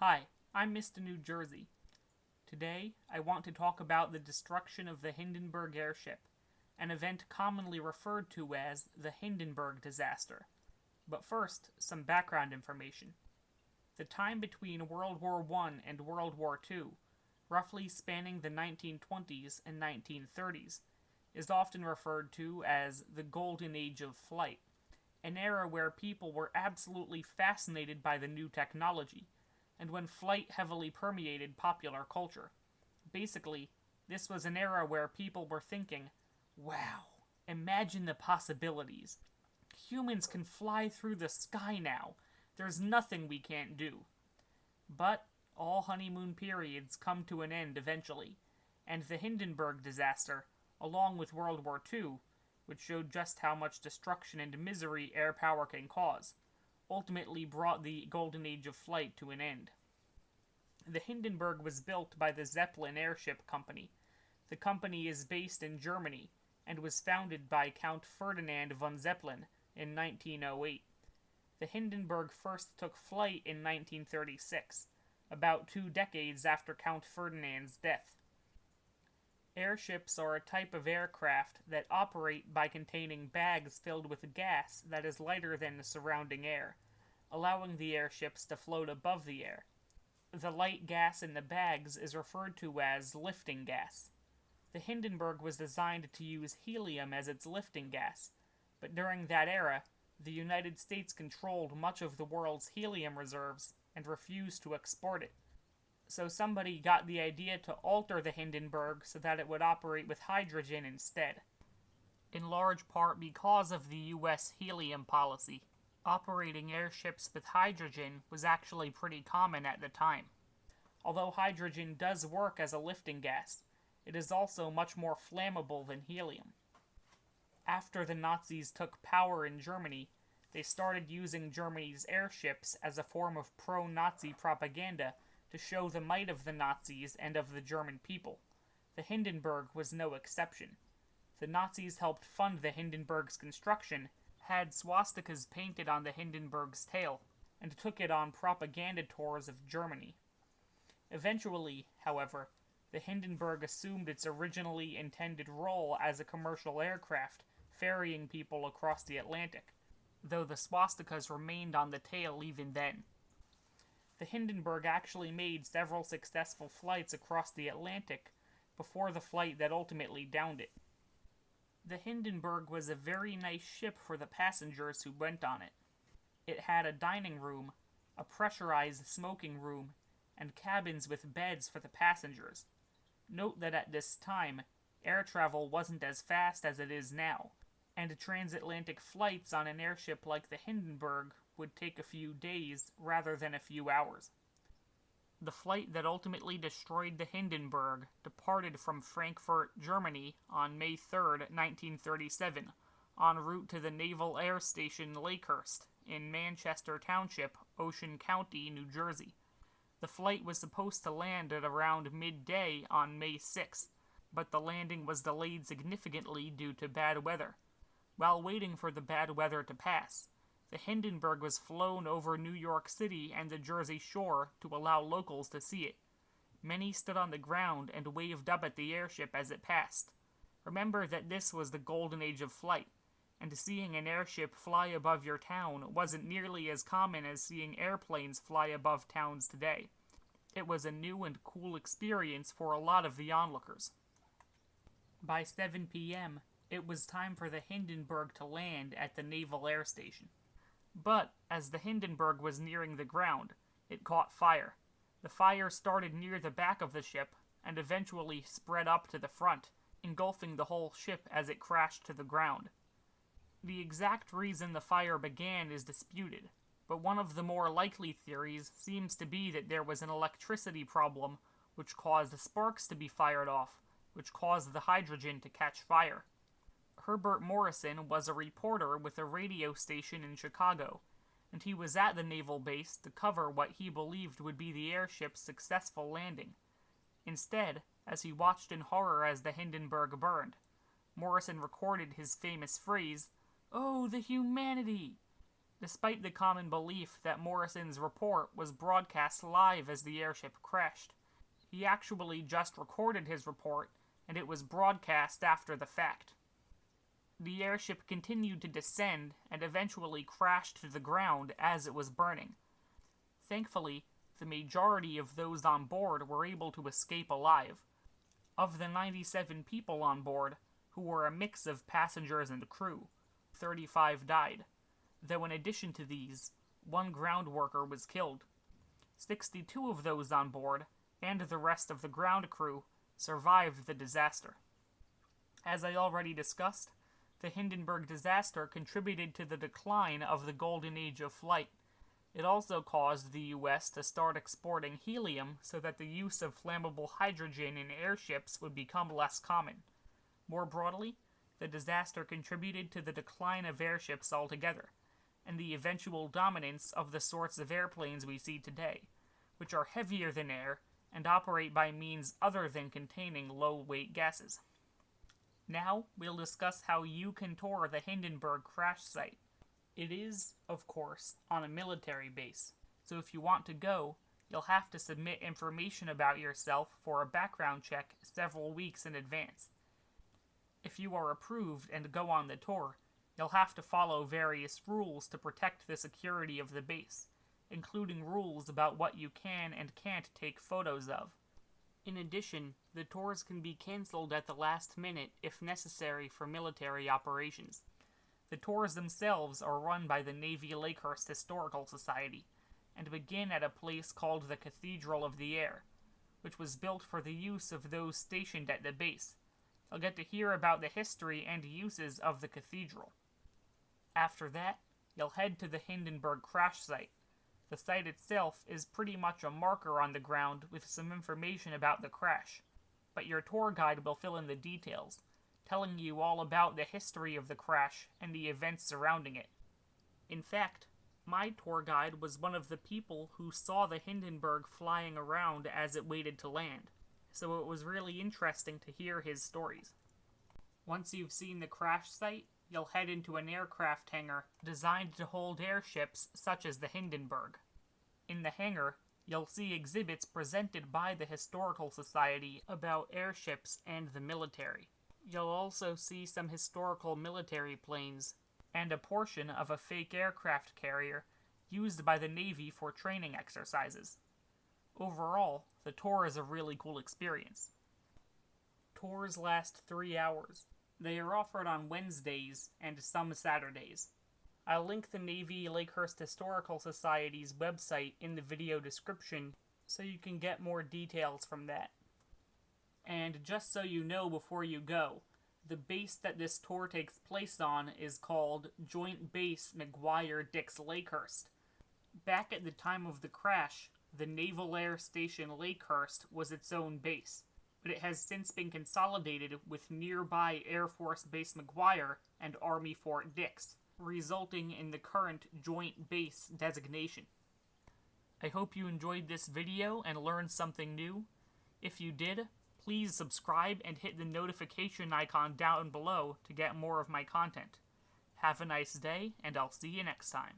Hi, I'm Mr. New Jersey. Today, I want to talk about the destruction of the Hindenburg airship, an event commonly referred to as the Hindenburg Disaster. But first, some background information. The time between World War I and World War II, roughly spanning the 1920s and 1930s, is often referred to as the Golden Age of Flight, an era where people were absolutely fascinated by the new technology, and when flight heavily permeated popular culture. Basically, this was an era where people were thinking, wow, imagine the possibilities. Humans can fly through the sky now. There's nothing we can't do. But all honeymoon periods come to an end eventually, and the Hindenburg disaster, along with World War II, which showed just how much destruction and misery air power can cause, ultimately brought the golden age of flight to an end. The Hindenburg was built by the Zeppelin Airship Company. The company is based in Germany and was founded by Count Ferdinand von Zeppelin in 1908. The Hindenburg first took flight in 1936, about 2 decades after Count Ferdinand's death. Airships are a type of aircraft that operate by containing bags filled with gas that is lighter than the surrounding air, allowing the airships to float above the air. The light gas in the bags is referred to as lifting gas. The Hindenburg was designed to use helium as its lifting gas, but during that era, the United States controlled much of the world's helium reserves and refused to export it. So somebody got the idea to alter the Hindenburg so that it would operate with hydrogen instead. In large part because of the US helium policy, operating airships with hydrogen was actually pretty common at the time. Although hydrogen does work as a lifting gas, it is also much more flammable than helium. After the Nazis took power in Germany, they started using Germany's airships as a form of pro-Nazi propaganda to show the might of the Nazis and of the German people. The Hindenburg was no exception. The Nazis helped fund the Hindenburg's construction, had swastikas painted on the Hindenburg's tail, and took it on propaganda tours of Germany. Eventually, however, the Hindenburg assumed its originally intended role as a commercial aircraft, ferrying people across the Atlantic, though the swastikas remained on the tail even then. The Hindenburg actually made several successful flights across the Atlantic before the flight that ultimately downed it. The Hindenburg was a very nice ship for the passengers who went on it. It had a dining room, a pressurized smoking room, and cabins with beds for the passengers. Note that at this time, air travel wasn't as fast as it is now, and transatlantic flights on an airship like the Hindenburg would take a few days rather than a few hours. The flight that ultimately destroyed the Hindenburg departed from Frankfurt, Germany on May 3, 1937, en route to the Naval Air Station Lakehurst in Manchester Township, Ocean County, New Jersey. The flight was supposed to land at around midday on May 6, but the landing was delayed significantly due to bad weather. While waiting for the bad weather to pass, the Hindenburg was flown over New York City and the Jersey Shore to allow locals to see it. Many stood on the ground and waved up at the airship as it passed. Remember that this was the golden age of flight, and seeing an airship fly above your town wasn't nearly as common as seeing airplanes fly above towns today. It was a new and cool experience for a lot of the onlookers. By 7 p.m., it was time for the Hindenburg to land at the Naval Air Station. But, as the Hindenburg was nearing the ground, it caught fire. The fire started near the back of the ship, and eventually spread up to the front, engulfing the whole ship as it crashed to the ground. The exact reason the fire began is disputed, but one of the more likely theories seems to be that there was an electricity problem which caused the sparks to be fired off, which caused the hydrogen to catch fire. Herbert Morrison was a reporter with a radio station in Chicago, and he was at the naval base to cover what he believed would be the airship's successful landing. Instead, as he watched in horror as the Hindenburg burned, Morrison recorded his famous phrase, "Oh, the humanity!" despite the common belief that Morrison's report was broadcast live as the airship crashed. He actually just recorded his report, and it was broadcast after the fact. The airship continued to descend and eventually crashed to the ground as it was burning. Thankfully, the majority of those on board were able to escape alive. Of the 97 people on board, who were a mix of passengers and crew, 35 died, though in addition to these, one ground worker was killed. 62 of those on board, and the rest of the ground crew, survived the disaster. As I already discussed, the Hindenburg Disaster contributed to the decline of the golden age of flight. It also caused the U.S. to start exporting helium so that the use of flammable hydrogen in airships would become less common. More broadly, the disaster contributed to the decline of airships altogether, and the eventual dominance of the sorts of airplanes we see today, which are heavier than air and operate by means other than containing low-weight gases. Now, we'll discuss how you can tour the Hindenburg crash site. It is, of course, on a military base, so if you want to go, you'll have to submit information about yourself for a background check several weeks in advance. If you are approved and go on the tour, you'll have to follow various rules to protect the security of the base, including rules about what you can and can't take photos of. In addition, the tours can be cancelled at the last minute if necessary for military operations. The tours themselves are run by the Navy Lakehurst Historical Society, and begin at a place called the Cathedral of the Air, which was built for the use of those stationed at the base. You'll get to hear about the history and uses of the cathedral. After that, you'll head to the Hindenburg crash site. The site itself is pretty much a marker on the ground with some information about the crash, but your tour guide will fill in the details, telling you all about the history of the crash and the events surrounding it. In fact, my tour guide was one of the people who saw the Hindenburg flying around as it waited to land, so it was really interesting to hear his stories. Once you've seen the crash site, you'll head into an aircraft hangar designed to hold airships such as the Hindenburg. In the hangar, you'll see exhibits presented by the Historical Society about airships and the military. You'll also see some historical military planes, and a portion of a fake aircraft carrier used by the Navy for training exercises. Overall, the tour is a really cool experience. Tours last 3 hours. They are offered on Wednesdays and some Saturdays. I'll link the Navy Lakehurst Historical Society's website in the video description so you can get more details from that. And just so you know before you go, the base that this tour takes place on is called Joint Base McGuire-Dix Lakehurst. Back at the time of the crash, the Naval Air Station Lakehurst was its own base, but it has since been consolidated with nearby Air Force Base McGuire and Army Fort Dix, resulting in the current Joint Base designation. I hope you enjoyed this video and learned something new. If you did, please subscribe and hit the notification icon down below to get more of my content. Have a nice day, and I'll see you next time.